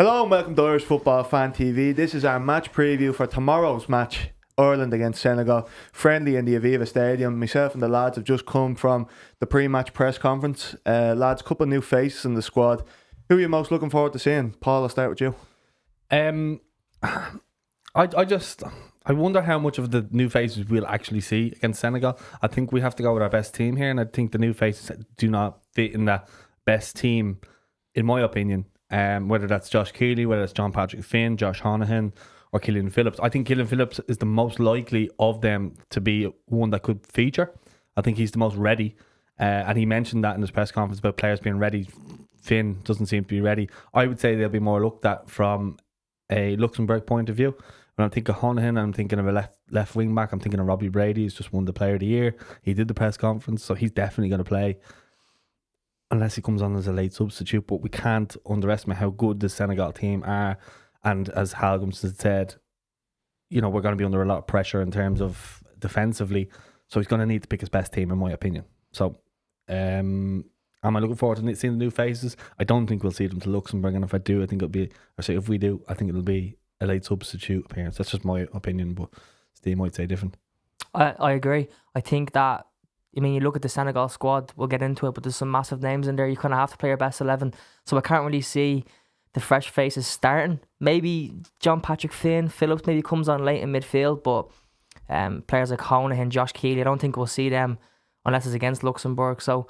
Hello and welcome to Irish Football Fan TV. This is our match preview for tomorrow's match, Ireland against Senegal, friendly in the Aviva Stadium. Myself and the lads have just come from the pre-match press conference. Lads, a couple of new faces in the squad. Who are you most looking forward to seeing? Paul, I'll start with you. I wonder how much of the new faces we'll actually see against Senegal. I think we have to go with our best team here, and I think the new faces do not fit in that best team, in my opinion. Whether that's Josh Keeley, whether it's John Patrick Finn, Josh Honohan, or Killian Phillips. I think Killian Phillips is the most likely of them to be one that could feature. I think he's the most ready. And he mentioned that in his press conference about players being ready. Finn doesn't seem to be ready. I would say they'll be more looked at from a Luxembourg point of view. When I'm thinking of Honohan, I'm thinking of a left wing back. I'm thinking of Robbie Brady. He's just won the Player of the Year. He did the press conference, so he's definitely going to play. Unless he comes on as a late substitute, but we can't underestimate how good the Senegal team are. And as Halgumson said, we're going to be under a lot of pressure in terms of defensively. So he's going to need to pick his best team, in my opinion. So, am I looking forward to seeing the new faces? I don't think we'll see them to Luxembourg, and if I do, I think if we do, I think it'll be a late substitute appearance. That's just my opinion, but Steve might say different. I agree. I think that. You look at the Senegal squad, we'll get into it, but there's some massive names in there. You kind of have to play your best 11. So I can't really see the fresh faces starting. Maybe John Patrick Finn, Phillips maybe comes on late in midfield, but players like Honohan, Josh Keeley, I don't think we'll see them unless it's against Luxembourg. So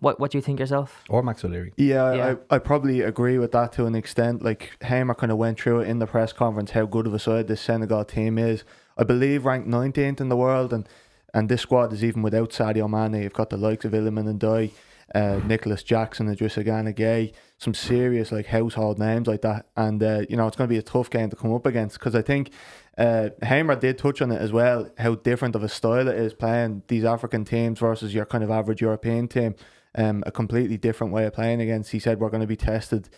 what do you think yourself? Or Max O'Leary. Yeah. I probably agree with that to an extent. Like, Hamer kind of went through it in the press conference, how good of a side this Senegal team is. I believe ranked 19th in the world, and this squad is even without Sadio Mane. You've got the likes of Iliman and Dye, Nicholas Jackson, Idrissa Gana Gueye, some serious household names like that. And it's going to be a tough game to come up against, because I think Hamer did touch on it as well, how different of a style it is playing these African teams versus your kind of average European team. A completely different way of playing against. He said we're going to be tested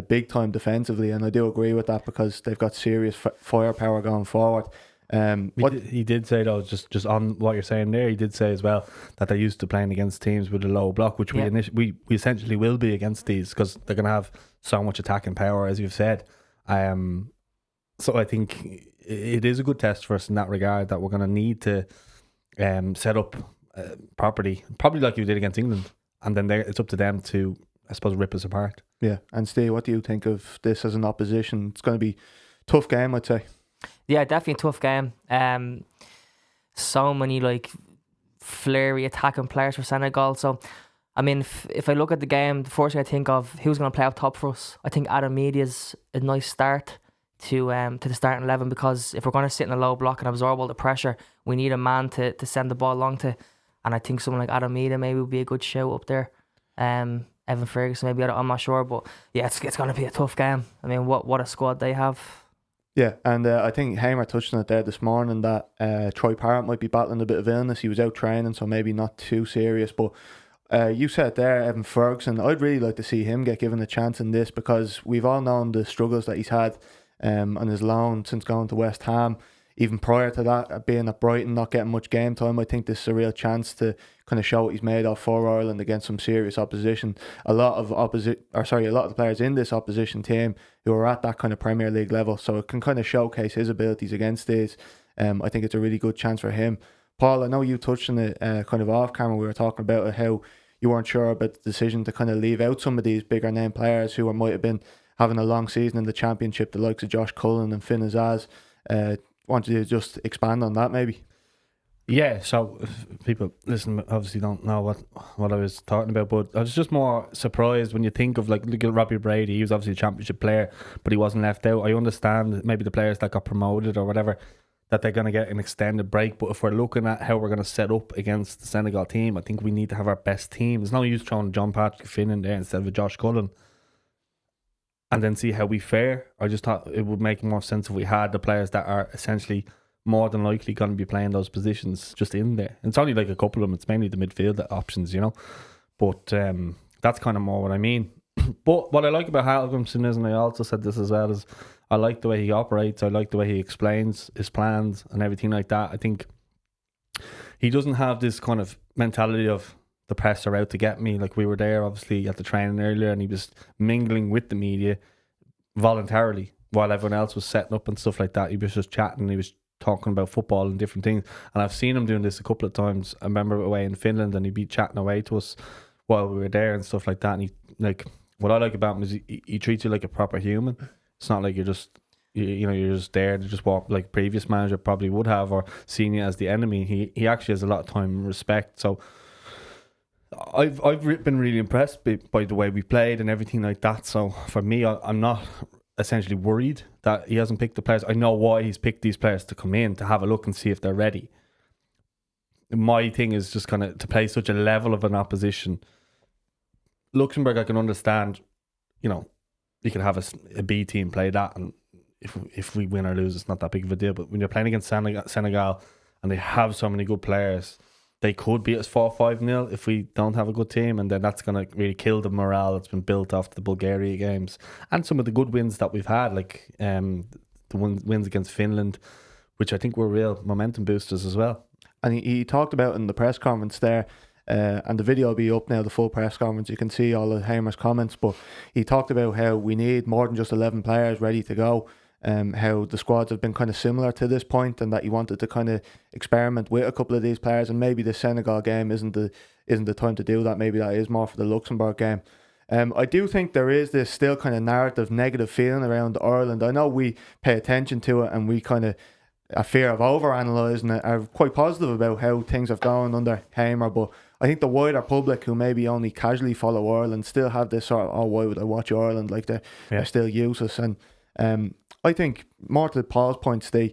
big time defensively, and I do agree with that, because they've got serious firepower going forward. He did say, though, just on what you're saying there, he did say as well that they're used to playing against teams with a low block, which we essentially will be against these, because they're going to have so much attacking power, as you've said. So I think it is a good test for us in that regard, that we're going to need to set up properly, probably like you did against England, and then it's up to them to, I suppose, rip us apart. Yeah. And Steve, what do you think of this as an opposition? It's going to be a tough game, I'd say. Yeah, definitely a tough game. So many flary attacking players for Senegal. So, if I look at the game, the first thing I think of, who's going to play up top for us? I think Adam Media's a nice start to the starting 11, because if we're going to sit in a low block and absorb all the pressure, we need a man to send the ball along to. And I think someone like Adam Media maybe would be a good shout up there. Evan Ferguson maybe, I'm not sure, but yeah, it's going to be a tough game. What a squad they have. Yeah, and I think Hamer touched on it there this morning, that Troy Parrott might be battling a bit of illness. He was out training, so maybe not too serious. But you said there, Evan Ferguson, I'd really like to see him get given a chance in this, because we've all known the struggles that he's had on his loan since going to West Ham. Even prior to that, being at Brighton, not getting much game time. I think this is a real chance to kind of show what he's made of for Ireland against some serious opposition. A lot of the players in this opposition team who are at that kind of Premier League level, so it can kind of showcase his abilities against these. I think it's a really good chance for him. Paul, I know you touched on it kind of off camera. We were talking about how you weren't sure about the decision to kind of leave out some of these bigger name players who might have been having a long season in the Championship, the likes of Josh Cullen and Finn Azaz. Want you to just expand on that maybe? Yeah, so people listen obviously don't know what I was talking about, but I was just more surprised when you think of look at Robbie Brady. He was obviously a Championship player, but he wasn't left out. I understand maybe the players that got promoted or whatever, that they're going to get an extended break, but if we're looking at how we're going to set up against the Senegal team, I think we need to have our best team. There's no use throwing John Patrick Finn in there instead of Josh Cullen and then see how we fare. I just thought it would make more sense if we had the players that are essentially more than likely going to be playing those positions just in there. And it's only a couple of them. It's mainly the midfield options, But that's kind of more what I mean. But what I like about Halgumson is, and I also said this as well, is I like the way he operates. I like the way he explains his plans and everything like that. I think he doesn't have this kind of mentality of the press are out to get me. Like, we were there obviously at the training earlier, and he was mingling with the media, voluntarily while everyone else was setting up and stuff like that. He was just chatting. He was talking about football and different things. And I've seen him doing this a couple of times. I remember away in Finland, and he'd be chatting away to us while we were there and stuff like that. And he, like, what I like about him is he treats you like a proper human. It's not like you're just you're just there to just walk like previous manager probably would have, or seeing you as the enemy. He actually has a lot of time and respect. So I've been really impressed by the way we played and everything like that. So for me, I'm not essentially worried that he hasn't picked the players. I know why he's picked these players to come in, to have a look and see if they're ready. My thing is just kind of to play such a level of an opposition. Luxembourg, I can understand, you can have a B team play that, and if we win or lose, it's not that big of a deal. But when you're playing against Senegal and they have so many good players, they could beat us 4-5-0 if we don't have a good team, and then that's going to really kill the morale that's been built off the Bulgaria games and some of the good wins that we've had, like the wins against Finland, which I think were real momentum boosters as well. And he talked about in the press conference there, and the video will be up now, the full press conference. You can see all of Hamer's comments, but he talked about how we need more than just 11 players ready to go. How the squads have been kind of similar to this point, and that he wanted to kind of experiment with a couple of these players, and maybe the Senegal game isn't the time to do that. Maybe that is more for the Luxembourg game. I do think there is this still kind of narrative, negative feeling around Ireland. I know we pay attention to it, and we kind of a fear of over-analysing it, are quite positive about how things have gone under Hamer, but I think the wider public who maybe only casually follow Ireland still have this sort of, why would I watch Ireland? Like they're still useless. And I think more to Paul's point, Steve,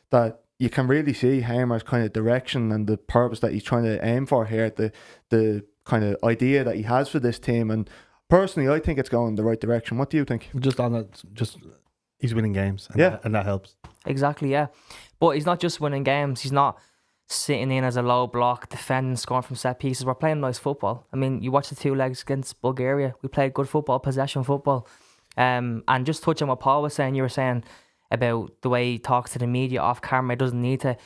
that you can really see Hamer's kind of direction and the purpose that he's trying to aim for here, the kind of idea that he has for this team. And personally, I think it's going in the right direction. What do you think? Just on that, he's winning games, and that helps. Exactly, yeah. But he's not just winning games. He's not sitting in as a low block, defending, scoring from set pieces. We're playing nice football. I mean, you watch the two legs against Bulgaria. We played good football, possession football. And just touching what Paul was saying, you were saying about the way he talks to the media off camera. He doesn't need to.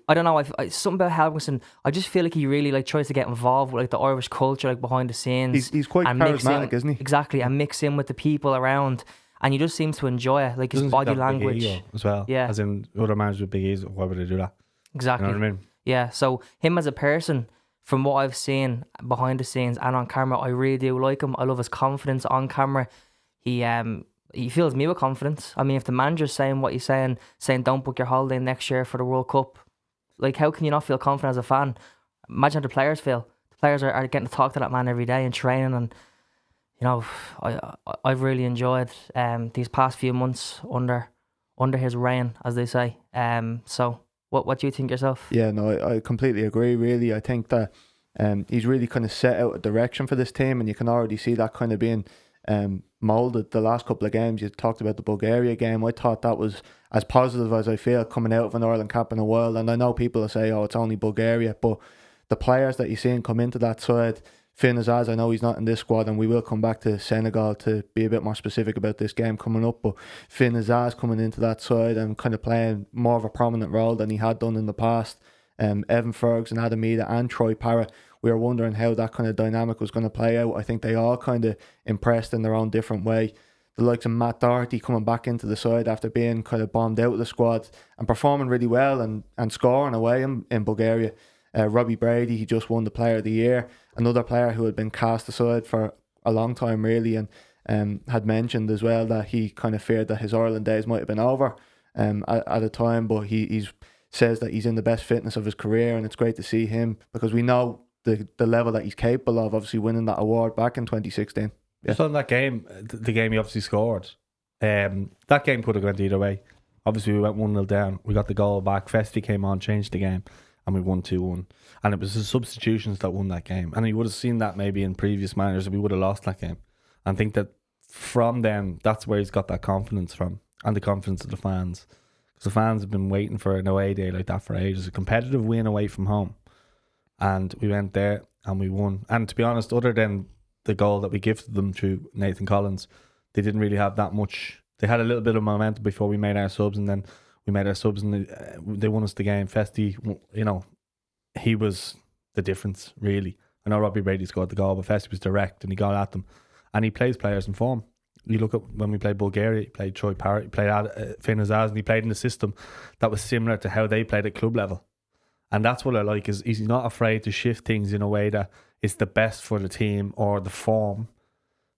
I don't know. Something about Ferguson. I just feel like he really tries to get involved with the Irish culture, behind the scenes. He's quite charismatic, isn't he? Exactly, and mix in with the people around. And he just seems to enjoy it, his body language as well. Yeah, as in other managers with big egos. Why would they do that? Exactly. You know what I mean? Yeah. So him as a person, from what I've seen behind the scenes and on camera, I really do like him. I love his confidence on camera. He fills me with confidence. I mean, if the manager's saying what he's saying don't book your holiday next year for the World Cup, how can you not feel confident as a fan? Imagine how the players feel. The players are getting to talk to that man every day in training, and I've really enjoyed these past few months under his reign, as they say. So what do you think yourself? Yeah, no, I completely agree. Really, I think that he's really kind of set out a direction for this team, and you can already see that kind of being moulded the last couple of games. You talked about the Bulgaria game. I thought that was as positive as I feel coming out of an Ireland cap in a while. And I know people will say, it's only Bulgaria, but the players that you're seeing come into that side, Finn Azaz, I know he's not in this squad, and we will come back to Senegal to be a bit more specific about this game coming up, but Finn Azaz coming into that side and kind of playing more of a prominent role than he had done in the past. Evan Ferguson, Adam Ida and Troy Parrott, we were wondering how that kind of dynamic was going to play out. I think they all kind of impressed in their own different way. The likes of Matt Doherty coming back into the side after being kind of bombed out of the squad and performing really well and scoring away in Bulgaria. Robbie Brady, he just won the Player of the Year. Another player who had been cast aside for a long time, really, and had mentioned as well that he kind of feared that his Ireland days might have been over at a time, but he says that he's in the best fitness of his career, and it's great to see him because we know the level that he's capable of, obviously winning that award back in 2016. Yeah. Just on that game, the game he obviously scored, that game could have gone either way. Obviously we went 1-0 down, we got the goal back, Festi came on, changed the game, and we won 2-1. And it was the substitutions that won that game. And you would have seen that maybe in previous managers, we would have lost that game. And I think that from then, that's where he's got that confidence from, and the confidence of the fans. Because the fans have been waiting for an away day like that for ages, a competitive win away from home. And we went there and we won. And to be honest, other than the goal that we gifted them through Nathan Collins, they didn't really have that much. They had a little bit of momentum before we made our subs, and then we made our subs and they won us the game. Festi, he was the difference, really. I know Robbie Brady scored the goal, but Festi was direct and he got at them. And he plays players in form. you look at when we played Bulgaria, he played Troy Parrott, he played Finn Azaz, and he played in a system that was similar to how they played at club level. And that's what I like, is he's not afraid to shift things in a way that is the best for the team or the form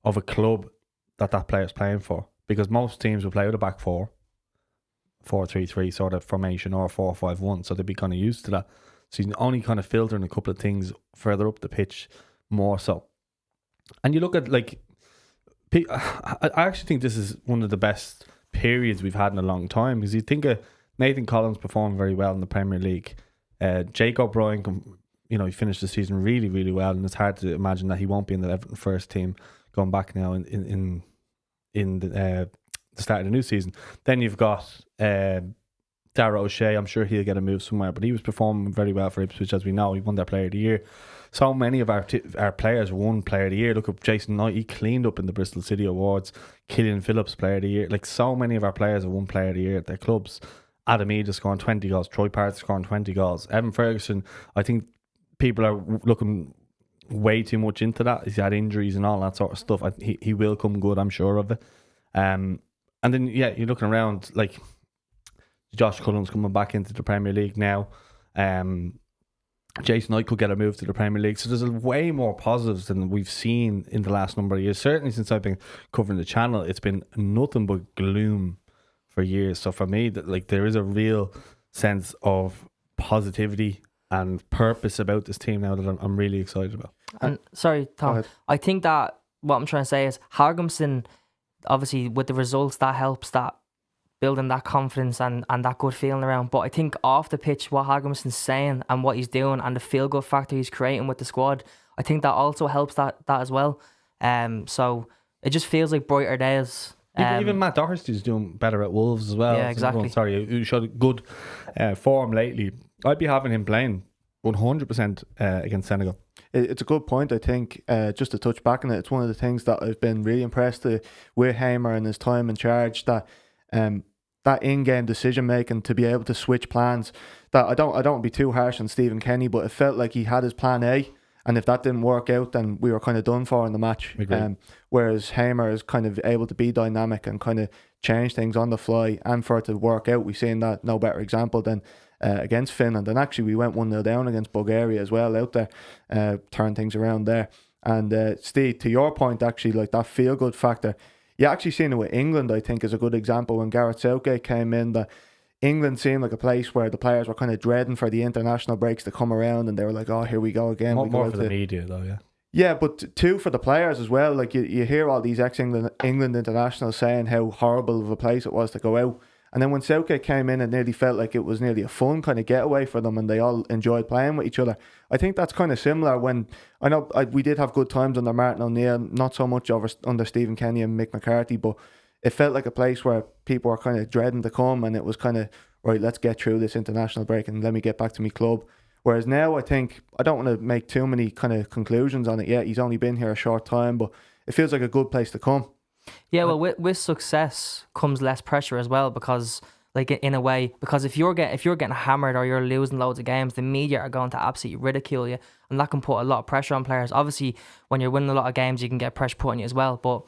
of a club that player's playing for. Because most teams will play with a back 4-3-3 sort of formation, or 4-5-1, so they'd be kind of used to that. So he's only kind of filtering a couple of things further up the pitch more so. And you look at, like, I actually think this is one of the best periods we've had in a long time, because you think of Nathan Collins performed very well in the Premier League. Jake O'Brien, he finished the season really, really well, and it's hard to imagine that he won't be in the Everton first team going back now in the start of the new season. Then you've got Darragh O'Shea. I'm sure he'll get a move somewhere, but he was performing very well for Ipswich, as we know. He won their Player of the Year. So many of our players won Player of the Year. Look at Jason Knight, he cleaned up in the Bristol City Awards. Killian Phillips, Player of the Year. Like, so many of our players have won Player of the Year at their clubs. Adam Eade scoring 20 goals. Troy Parrott scoring 20 goals. Evan Ferguson, I think people are looking way too much into that. He's had injuries and all that sort of stuff. He will come good, I'm sure of it. And then, yeah, you're looking around, like, Josh Cullen's coming back into the Premier League now. Jason Knight could get a move to the Premier League. So there's way more positives than we've seen in the last number of years. Certainly since I've been covering the channel, it's been nothing but gloom for years. So for me, that, like, there is a real sense of positivity and purpose about this team now that I'm really excited about. And sorry, Tom, I think that what I'm trying to say is Hargimson, obviously with the results, that helps that building that confidence and that good feeling around. But I think off the pitch, what Hargimson's saying and what he's doing and the feel good factor he's creating with the squad, I think that also helps that as well. So it just feels like brighter days. Even Matt Doherty's doing better at Wolves as well. Yeah, exactly. Who showed good form lately. I'd be having him playing 100% against Senegal. It's a good point, I think. Just to touch back on it, it's one of the things that I've been really impressed with Hamer and his time in charge, that in-game decision making, to be able to switch plans. That I don't want to be too harsh on Stephen Kenny, but it felt like he had his plan A, and if that didn't work out, then we were kind of done for in the match. Whereas Hamer is kind of able to be dynamic and kind of change things on the fly, and for it to work out, we've seen that no better example than against Finland. And actually we went 1-0 down against Bulgaria as well out there, turned things around there. And Steve, to your point, actually, like, that feel good factor, you actually seen it with England, I think, is a good example. When Gareth Southgate came in, that England seemed like a place where the players were kind of dreading for the international breaks to come around, and they were like, oh, here we go again. More for the media though, yeah. Yeah, but too for the players as well. Like, you hear all these ex-England internationals saying how horrible of a place it was to go out. And then when Southgate came in, it nearly felt like it was nearly a fun kind of getaway for them, and they all enjoyed playing with each other. I think that's kind of similar when, I know we did have good times under Martin O'Neill, not so much under Stephen Kenny and Mick McCarthy, but it felt like a place where people were kind of dreading to come, and it was kind of, right, let's get through this international break and let me get back to my club. Whereas now, I think, I don't want to make too many kind of conclusions on it yet. He's only been here a short time, but it feels like a good place to come. Yeah, well, with success comes less pressure as well, because, like, in a way, because if you're getting hammered or you're losing loads of games, the media are going to absolutely ridicule you, and that can put a lot of pressure on players. Obviously, when you're winning a lot of games, you can get pressure put on you as well. But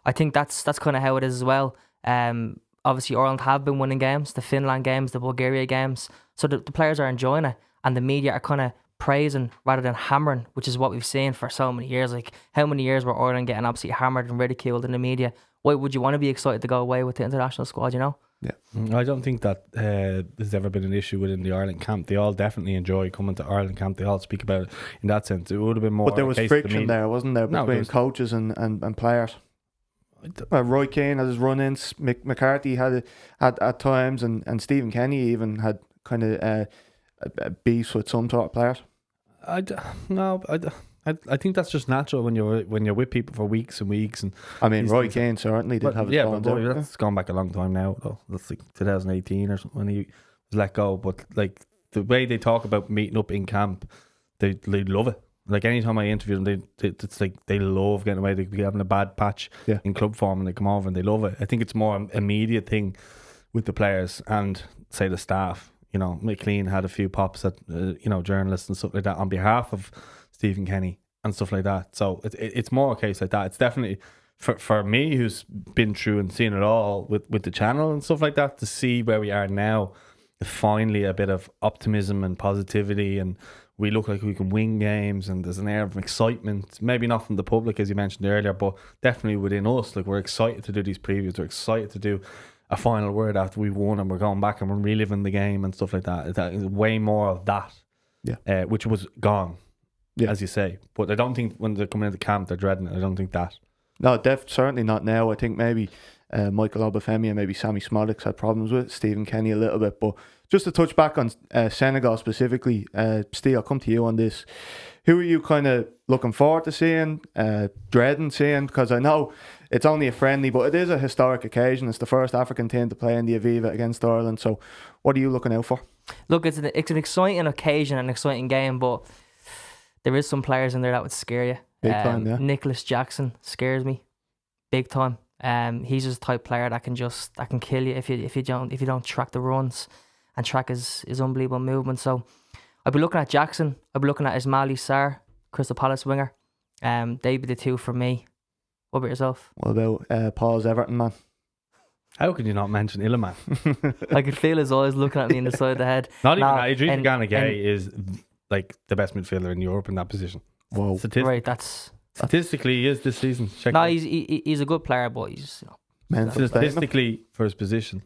I think that's kind of how it is as well. Obviously, Ireland have been winning games, the Finland games, the Bulgaria games, so the players are enjoying it, and the media are kind of praising rather than hammering, which is what we've seen for so many years. Like, how many years were Ireland getting absolutely hammered and ridiculed in the media? Why would you want to be excited to go away with the international squad, you know? Yeah, I don't think that there's ever been an issue within the Ireland camp. They all definitely enjoy coming to Ireland camp. They all speak about it in that sense. It would have been more. But there was friction there, wasn't there, between coaches and players? Roy Keane had his run-ins. McCarthy had at times, and Stephen Kenny even had kind of beefs with some sort of players. I think that's just natural when you're with people for weeks and weeks. And I mean, Roy Keane certainly did have his but that's gone back a long time now, though. That's like 2018 or something when he was let go. But, like, the way they talk about meeting up in camp, they love it. Like, anytime I interview them, it's like they love getting away. They be having a bad patch in club form, and they come over and they love it. I think it's more an immediate thing with the players and, say, the staff. You know, McLean had a few pops at journalists and stuff like that on behalf of Stephen Kenny and stuff like that. So it's more a case like that. It's definitely for me, who's been through and seen it all with the channel and stuff like that, to see where we are now, finally a bit of optimism and positivity, and we look like we can win games, and there's an air of excitement, maybe not from the public as you mentioned earlier, but definitely within us. Like, we're excited to do these previews, we're excited to do a final word after we've won, and we're going back and we're reliving the game and stuff like that. That is way more of that, which was gone, as you say. But I don't think when they're coming into camp they're dreading it. I don't think that. No, certainly not now. I think maybe Michael Obafemi and maybe Sammy Smollick's had problems with it, Stephen Kenny a little bit. But just to touch back on Senegal specifically, Steve, I'll come to you on this. Who are you kind of looking forward to seeing, dreading seeing? Because I know it's only a friendly, but it is a historic occasion. It's the first African team to play in the Aviva against Ireland. So what are you looking out for? Look, it's an exciting occasion, an exciting game, but there is some players in there that would scare you. Big time, yeah. Nicholas Jackson scares me, big time. He's just the type of player that can kill you if you don't track the runs and track his unbelievable movement. So I'd be looking at Jackson. I'd be looking at Ismaili Sarr, Crystal Palace winger. They'd be the two for me. What about yourself? What about Paul's Everton man? How can you not mention Iliman? I could feel his eyes looking at me in the side of the head. Not even that. Idrissa Gana Gueye is like the best midfielder in Europe in that position. Whoa. Right, that's... Statistically, he is this season. He's a good player, but he's... Statistically, for his position,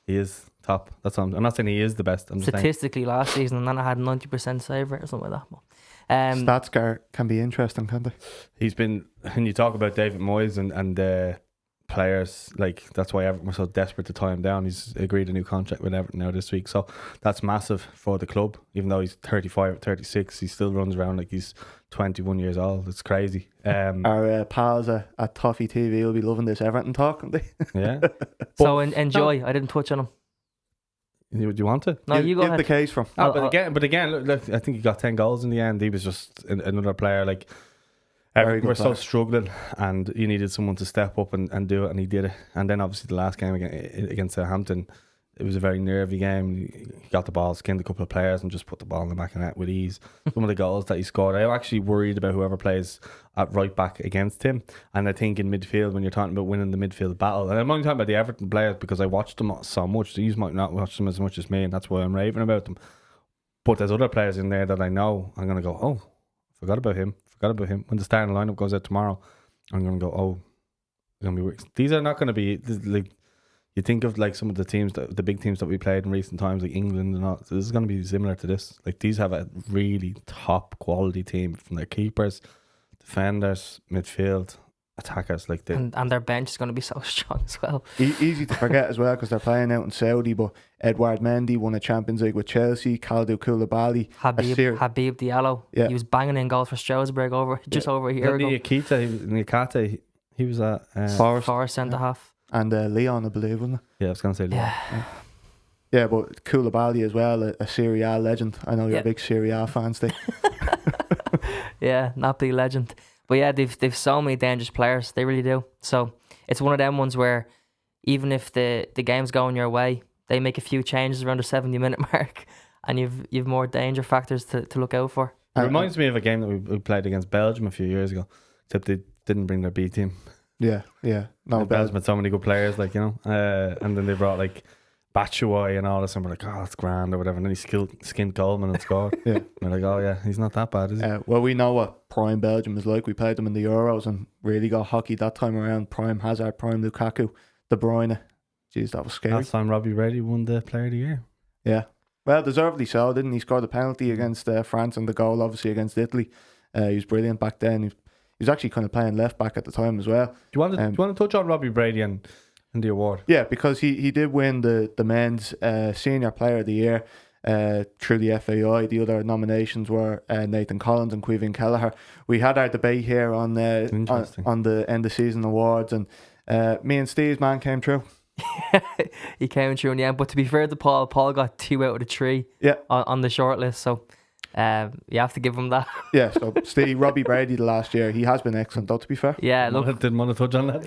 he is top. That's all. I'm not saying he is the best. I'm just statistically last season, and then I had 90% save rate or something like that. But, stats can be interesting, can't they? He's been, when you talk about David Moyes and players, like, that's why Everton were so desperate to tie him down. He's agreed a new contract with Everton now this week, so that's massive for the club. Even though he's 35 or 36, he still runs around like he's 21 years old. It's crazy. Our pals at Toffee TV will be loving this Everton talk, won't they? Yeah. So enjoy. No. I didn't touch on him. Do you want to? No, you go give ahead. the case from. But again, look, I think he got 10 goals in the end. He was just another player. Like, we're so struggling, and you needed someone to step up and do it, and he did it. And then obviously the last game against Southampton, it was a very nervy game. He got the ball, skinned a couple of players, and just put the ball in the back of the net with ease. Some of the goals that he scored, I'm actually worried about whoever plays at right back against him. And I think in midfield, when you're talking about winning the midfield battle, and I'm only talking about the Everton players because I watched them so much. You might not watch them as much as me, and that's why I'm raving about them. But there's other players in there that I know I'm going to go, oh, forgot about him. When the starting lineup goes out tomorrow, I'm going to go, oh, it's going to be weird. These are not going to be like, you think of like some of the teams, the big teams that we played in recent times, like England and all. So this is going to be similar to this. Like, these have a really top quality team from their keepers, defenders, midfield, attackers. Like and their bench is going to be so strong as well. Easy to forget as well because they're playing out in Saudi. But Edouard Mendy won a Champions League with Chelsea. Kalidou Koulibaly, Habib Diallo. Yeah. He was banging in goals for Strasbourg over a year ago. Niakate, he was at Forest centre half. And Leon, I believe, wasn't it? Yeah, I was going to say Leon. Yeah, but Koulibaly as well, a Serie A legend. I know you're a big Serie A fan, Steve. Yeah, Napoli legend. But yeah, they've so many dangerous players. They really do. So it's one of them ones where even if the game's going your way, they make a few changes around the 70-minute mark, and you've more danger factors to look out for. It reminds me of a game that we played against Belgium a few years ago, except they didn't bring their B team. Yeah. No, Belgium had so many good players, like, you know, and then they brought like Batshuayi and all this, and we're like, oh, that's grand or whatever. And then he skinned Coleman and scored. Yeah, and we're like, oh yeah, he's not that bad, is he? Well, we know what prime Belgium is like. We played them in the Euros and really got hockey that time around. Prime Hazard, prime Lukaku, De Bruyne. Jeez, that was scary. Last time Robbie Brady won the Player of the Year. Yeah, well, deservedly so, didn't he? Scored the penalty against France and the goal, obviously, against Italy. He was brilliant back then. He was actually kind of playing left back at the time as well. Do you want to touch on Robbie Brady and the award? Yeah, because he did win the men's senior player of the year through the FAI. The other nominations were Nathan Collins and Queah Kelleher. We had our debate here on the end of season awards, and me and Steve's man came through. He came through in the end, but to be fair to Paul got 2 out of the 3 on the shortlist, so you have to give him that. Yeah, so Steve, Robbie Brady the last year, he has been excellent though, to be fair. Yeah, look, didn't want to touch on that.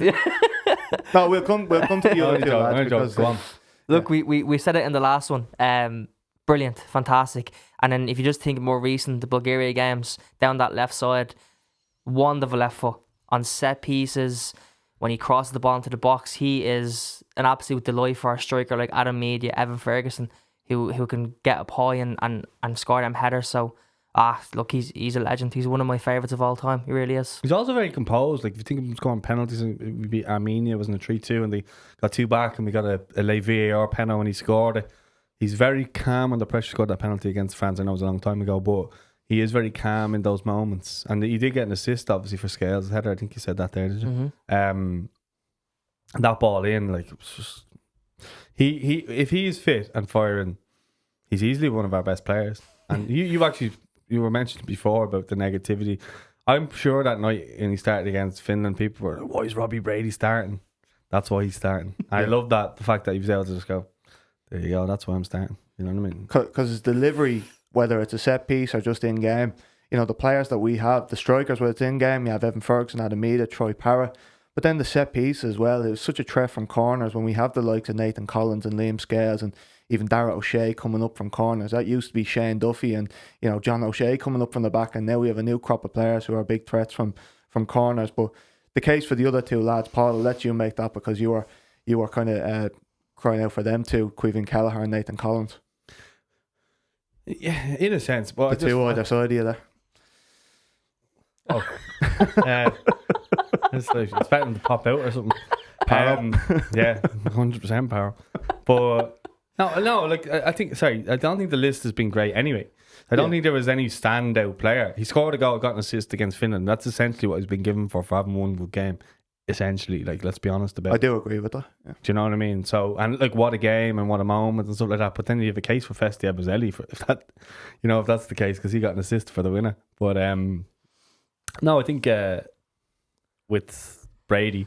No, we'll come to the other two lads because, go on. Look, we said it in the last one. Brilliant, fantastic. And then if you just think more recent, the Bulgaria games, down that left side, wonderful left foot on set pieces, when he crosses the ball into the box, he is an absolute delight for a striker like Adam Media, Evan Ferguson, who can get up high and score them headers. So, look, he's a legend. He's one of my favourites of all time. He really is. He's also very composed. Like, if you think of him scoring penalties, we beat Armenia, wasn't a 3-2, and they got 2 back, and we got a late VAR penalty when he scored it. He's very calm under pressure. Scored that penalty against France. I know it was a long time ago, but he is very calm in those moments. And he did get an assist, obviously, for Scales' header. I think you said that there, did you? Mm-hmm. That ball in, like, it was just, he if he is fit and firing, he's easily one of our best players. And you were mentioning before about the negativity. I'm sure that night when he started against Finland, people were like, why is Robbie Brady starting? That's why he's starting. I love that, the fact that he was able to just go, there you go, that's why I'm starting. You know what I mean? Because his delivery, whether it's a set piece or just in game, you know, the players that we have, the strikers, whether it's in game, you have Evan Ferguson, Adam Meada, Troy Parra, but then the set piece as well. It was such a threat from corners when we have the likes of Nathan Collins and Liam Scales and even Darragh O'Shea coming up from corners. That used to be Shane Duffy and, you know, John O'Shea coming up from the back, and now we have a new crop of players who are big threats from corners. But the case for the other two lads, Paul, I'll let you make that, because you were kind of crying out for them too, Queah Kelleher and Nathan Collins. Yeah, in a sense. But the two either side of you there. Oh. It's expecting to pop out or something. Yeah, 100% power. But no, like, I don't think the list has been great anyway. I don't think there was any standout player. He scored a goal, got an assist against Finland. That's essentially what he's been given for having one good game. Essentially, like, let's be honest about it. I do agree with that. Yeah. Do you know what I mean? So, and like, what a game and what a moment and stuff like that. But then you have a case for Festi Abuzelli if that's the case, because he got an assist for the winner. But no, I think with Brady,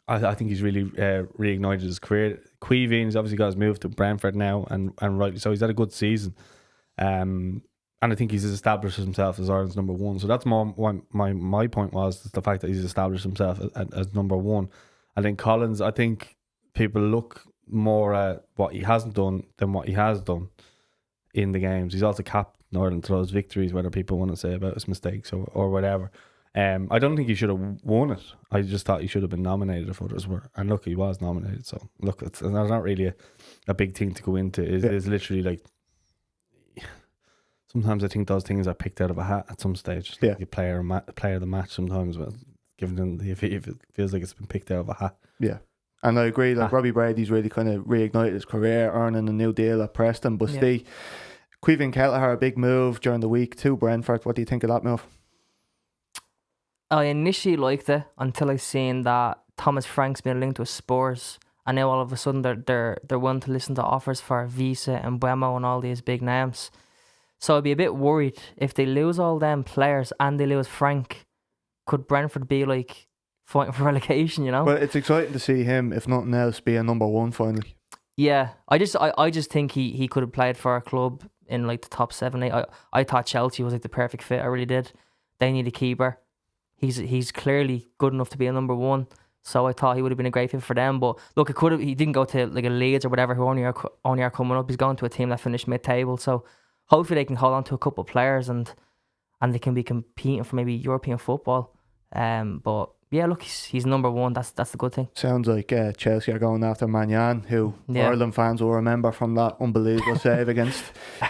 I think he's really reignited his career. Queeveen's obviously got his move to Brentford now, and rightly so. He's had a good season, and I think he's established himself as Ireland's number one. So that's more my point was the fact that he's established himself as number one. And then Collins, I think people look more at what he hasn't done than what he has done in the games. He's also capped Ireland to those victories, whether people want to say about his mistakes or whatever. I don't think he should have won it. I just thought he should have been nominated if others were. And look, he was nominated. So look, it's not really a big thing to go into. It's literally like, sometimes I think those things are picked out of a hat at some stage. Like a player of the match sometimes, but given them, if it feels like it's been picked out of a hat. Yeah. And I agree, like Robbie Brady's really kind of reignited his career, earning a new deal at Preston. But Steve, Queah Kelleher, a big move during the week to Brentford. What do you think of that move? I initially liked it until I seen that Thomas Frank's been linked with Spurs, and now all of a sudden they're willing to listen to offers for Visa and Buemo and all these big names. So I'd be a bit worried if they lose all them players and they lose Frank. Could Brentford be like fighting for relegation? You know. Well, it's exciting to see him, if nothing else, be a number one finally. Yeah, I just think he could have played for a club in like the top 7, 8. I thought Chelsea was like the perfect fit. I really did. They need a keeper. He's clearly good enough to be a number one, so I thought he would have been a great fit for them. But look, he didn't go to like a Leeds or whatever who only are coming up. He's going to a team that finished mid-table, so hopefully they can hold on to a couple of players and they can be competing for maybe European football. But yeah, look, he's number one. That's the good thing. Sounds like Chelsea are going after Magnan, who Ireland fans will remember from that unbelievable save against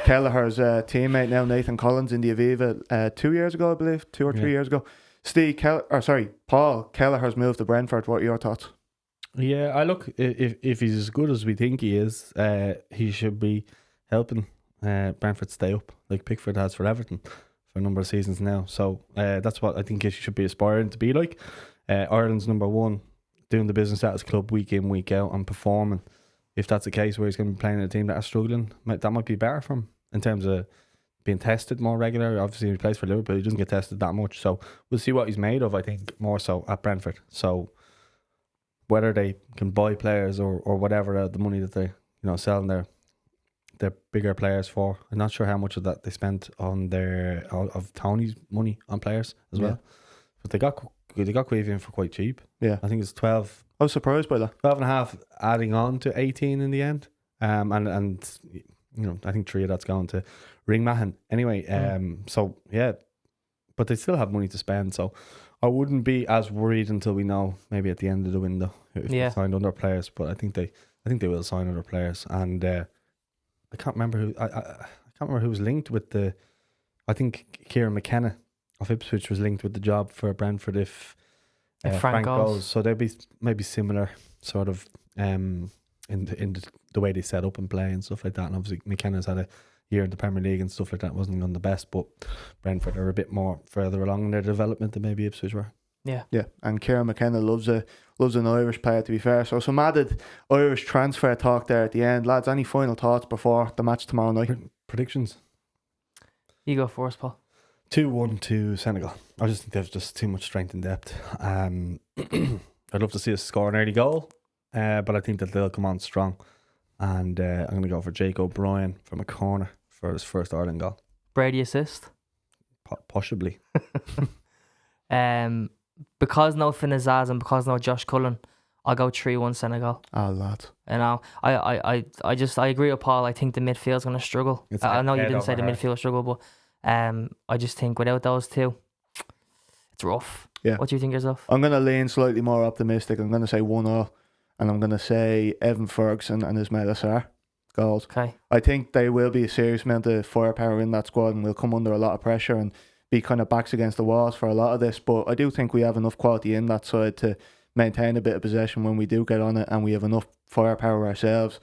Kelleher's teammate now, Nathan Collins, in the Aviva 2 years ago, I believe, 2 or 3 years ago. Paul Kelleher's moved to Brentford. What are your thoughts? Yeah, I look, if he's as good as we think he is, he should be helping Brentford stay up, like Pickford has for Everton for a number of seasons now. So that's what I think he should be aspiring to be like. Ireland's number one, doing the business at his club week in, week out, and performing. If that's the case where he's going to be playing in a team that is struggling, that might be better for him in terms of being tested more regularly. Obviously, he plays for Liverpool, he doesn't get tested that much. So we'll see what he's made of, I think, more so at Brentford. So whether they can buy players or whatever, the money that they selling their bigger players for, I'm not sure how much of that they spent on of Tony's money on players as well. But they got Queevy in for quite cheap. Yeah, I think it's 12. I was surprised by that. 12.5 adding on to 18 in the end. And I think 3 of that's going to Ring Mahan anyway. So yeah, but they still have money to spend. So I wouldn't be as worried until we know maybe at the end of the window if they signed other players. But I think they will sign other players. And I can't remember who I can't remember who was linked with the. I think Kieran McKenna of Ipswich was linked with the job for Brentford if Frank goes. So they'd be maybe similar sort of in the way they set up and play and stuff like that. And obviously McKenna's had a year in the Premier League and stuff like that, wasn't on the best, but Brentford are a bit more further along in their development than maybe Ipswich were. Yeah, and Kieran McKenna loves an Irish player, to be fair. So some added Irish transfer talk there at the end. Lads, any final thoughts before the match tomorrow night? Predictions? You go first, Paul. 2-1 to Senegal. I just think they've just too much strength and depth. I'd love to see us score an early goal, but I think that they'll come on strong. And I'm going to go for Jake O'Brien from a corner for his first Ireland goal. Brady assist? Possibly. Because no Finn Azaz and because no Josh Cullen, I'll go 3-1 Senegal. Oh, lad. You know, I agree with Paul. I think the midfield's going to struggle. I know you didn't say the midfield struggle, but I just think without those two, it's rough. Yeah. What do you think yourself? I'm going to lean slightly more optimistic. I'm going to say 1-0, and I'm going to say Evan Ferguson and Ismail Assar goals. Okay. I think they will be a serious amount of firepower in that squad and will come under a lot of pressure and be kind of backs against the walls for a lot of this. But I do think we have enough quality in that side to maintain a bit of possession when we do get on it, and we have enough firepower ourselves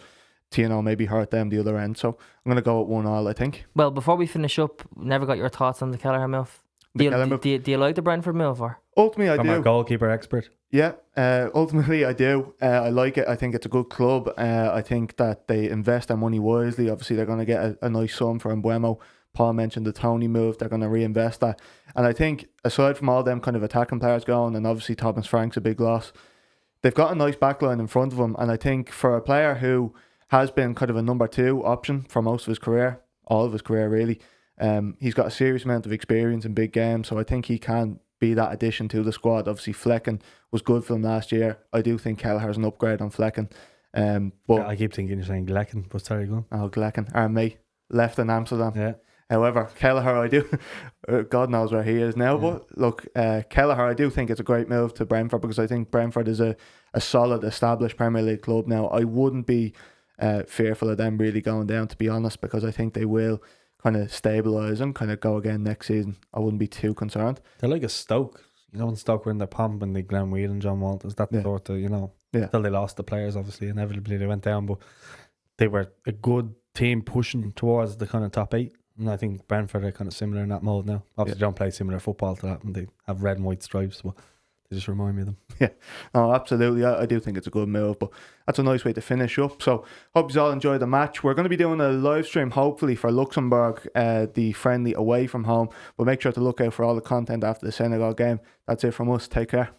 to, you know, maybe hurt them the other end. So I'm going to go with 1-1, I think. Well, before we finish up, never got your thoughts on the Kelleher move. Do you like the Brentford move? Or? Ultimately, I do. I'm a goalkeeper expert. Yeah, ultimately I do. I like it. I think it's a good club. I think that they invest their money wisely. Obviously, they're going to get a nice sum for Mbeumo. Paul mentioned the Tony move. They're going to reinvest that. And I think, aside from all them kind of attacking players going, and obviously Thomas Frank's a big loss, they've got a nice backline in front of them. And I think for a player who has been kind of a number 2 option for most of his career, all of his career really, he's got a serious amount of experience in big games. So I think he can be that addition to the squad. Obviously Flecken was good for them last year. I do think Kelleher's an upgrade on Flecken. But yeah, I keep thinking you're saying Glecken, but sorry, go on. Oh, Glecken, me, left in Amsterdam. Yeah. However, Kelleher, I do, God knows where he is now, but look, Kelleher, I do think it's a great move to Brentford, because I think Brentford is a solid, established Premier League club now. I wouldn't be fearful of them really going down, to be honest, because I think they will kind of stabilise and kind of go again next season. I wouldn't be too concerned. They're like a Stoke. You know, when Stoke were in their pomp and they Glenn Wheel and John Walters, that sort of, you know, till they lost the players, obviously, inevitably they went down, but they were a good team pushing towards the kind of top 8. And I think Brentford are kind of similar in that mould now. Obviously, they don't play similar football to that, and they have red and white stripes, but they just remind me of them. Yeah, no, absolutely. I do think it's a good move, but that's a nice way to finish up. So, hope you all enjoyed the match. We're going to be doing a live stream, hopefully, for Luxembourg, the friendly away from home. But make sure to look out for all the content after the Senegal game. That's it from us. Take care.